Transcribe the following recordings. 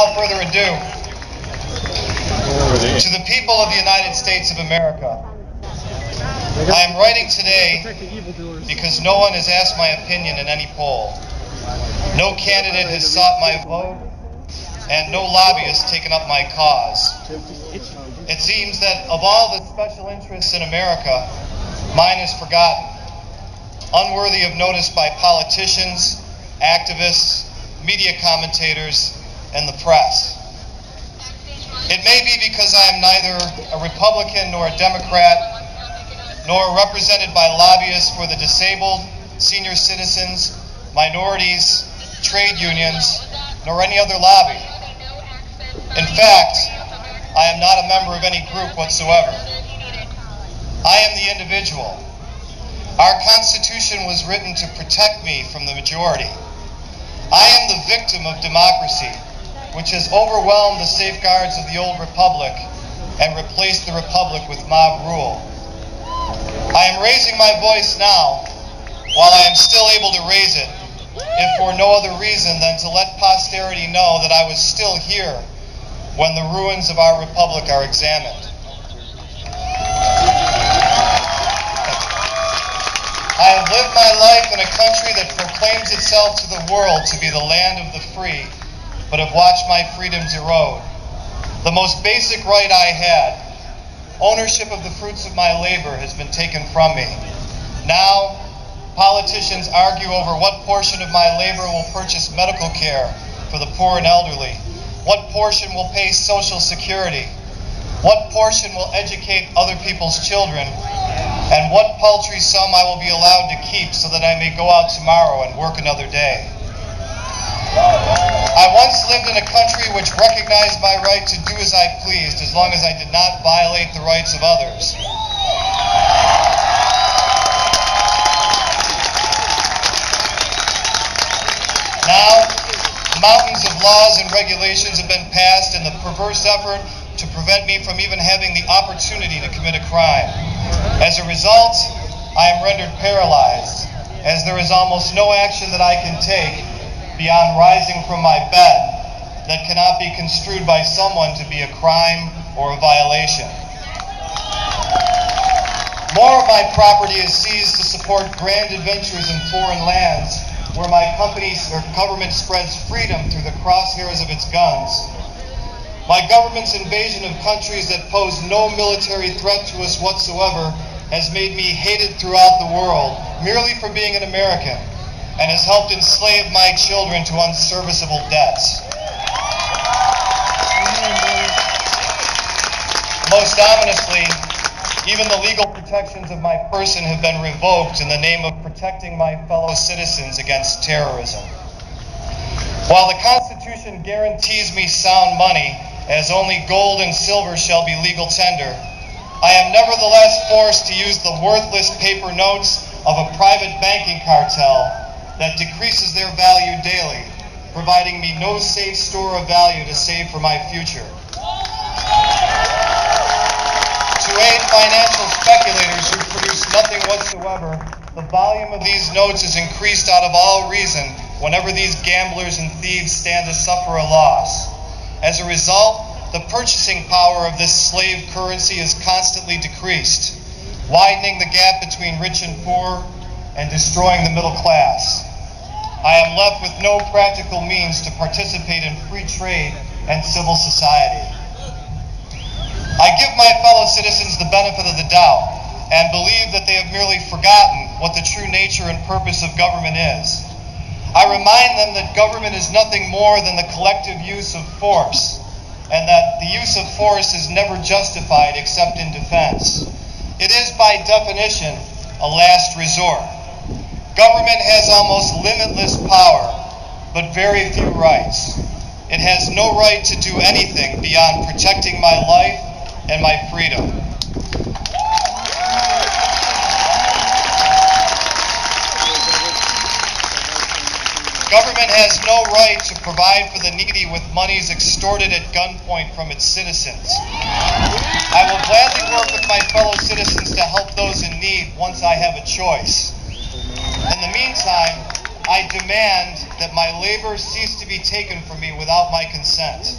without further ado, to the people of the United States of America, I am writing today because no one has asked my opinion in any poll. No candidate has sought my vote, and no lobbyist has taken up my cause. It seems that of all the special interests in America, mine is forgotten, unworthy of notice by politicians, activists, media commentators, and the press. It may be because I am neither a Republican nor a Democrat, nor represented by lobbyists for the disabled, senior citizens, minorities, trade unions, nor any other lobby. In fact, I am not a member of any group whatsoever. I am the individual. Our Constitution was written to protect me from the majority. I am the victim of democracy, which has overwhelmed the safeguards of the old republic and replaced the republic with mob rule. I am raising my voice now while I am still able to raise it, if for no other reason than to let posterity know that I was still here when the ruins of our republic are examined. I have lived my life in a country that proclaims itself to the world to be the land of the free, but have watched my freedoms erode. The most basic right I had, ownership of the fruits of my labor, has been taken from me. Now, politicians argue over what portion of my labor will purchase medical care for the poor and elderly, what portion will pay Social Security, what portion will educate other people's children, and what paltry sum I will be allowed to keep so that I may go out tomorrow and work another day. I once lived in a country which recognized my right to do as I pleased as long as I did not violate the rights of others. Now, mountains of laws and regulations have been passed in the perverse effort to prevent me from even having the opportunity to commit a crime. As a result, I am rendered paralyzed, as there is almost no action that I can take beyond rising from my bed that cannot be construed by someone to be a crime or a violation. More of my property is seized to support grand adventures in foreign lands where my company or government spreads freedom through the crosshairs of its guns. My government's invasion of countries that pose no military threat to us whatsoever has made me hated throughout the world merely for being an American, and has helped enslave my children to unserviceable debts. Most ominously, even the legal protections of my person have been revoked in the name of protecting my fellow citizens against terrorism. While the Constitution guarantees me sound money, as only gold and silver shall be legal tender, I am nevertheless forced to use the worthless paper notes of a private banking cartel that decreases their value daily, providing me no safe store of value to save for my future. To aid financial speculators who produce nothing whatsoever, the volume of these notes is increased out of all reason whenever these gamblers and thieves stand to suffer a loss. As a result, the purchasing power of this slave currency is constantly decreased, widening the gap between rich and poor and destroying the middle class. I am left with no practical means to participate in free trade and civil society. I give my fellow citizens the benefit of the doubt and believe that they have merely forgotten what the true nature and purpose of government is. I remind them that government is nothing more than the collective use of force, and that the use of force is never justified except in defense. It is by definition a last resort. Government has almost limitless power, but very few rights. It has no right to do anything beyond protecting my life and my freedom. Government has no right to provide for the needy with monies extorted at gunpoint from its citizens. I will gladly work with my fellow citizens to help those in need once I have a choice. In the meantime, I demand that my labor cease to be taken from me without my consent.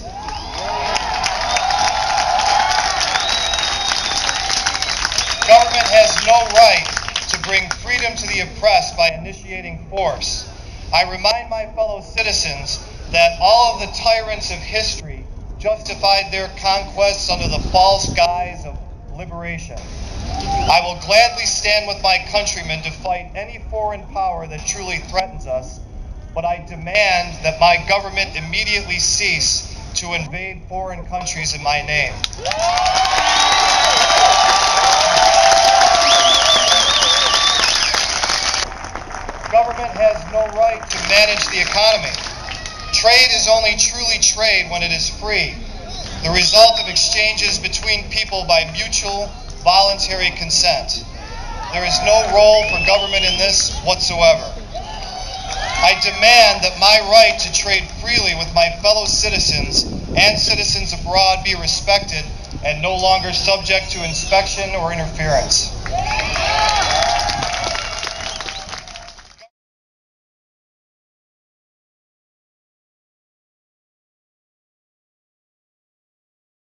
Government has no right to bring freedom to the oppressed by initiating force. I remind my fellow citizens that all of the tyrants of history justified their conquests under the false guise of liberation. I will gladly stand with my countrymen to fight any foreign power that truly threatens us, but I demand that my government immediately cease to invade foreign countries in my name. Government has no right to manage the economy. Trade is only truly trade when it is free, the result of exchanges between people by mutual, voluntary consent. There is no role for government in this whatsoever. I demand that my right to trade freely with my fellow citizens and citizens abroad be respected and no longer subject to inspection or interference.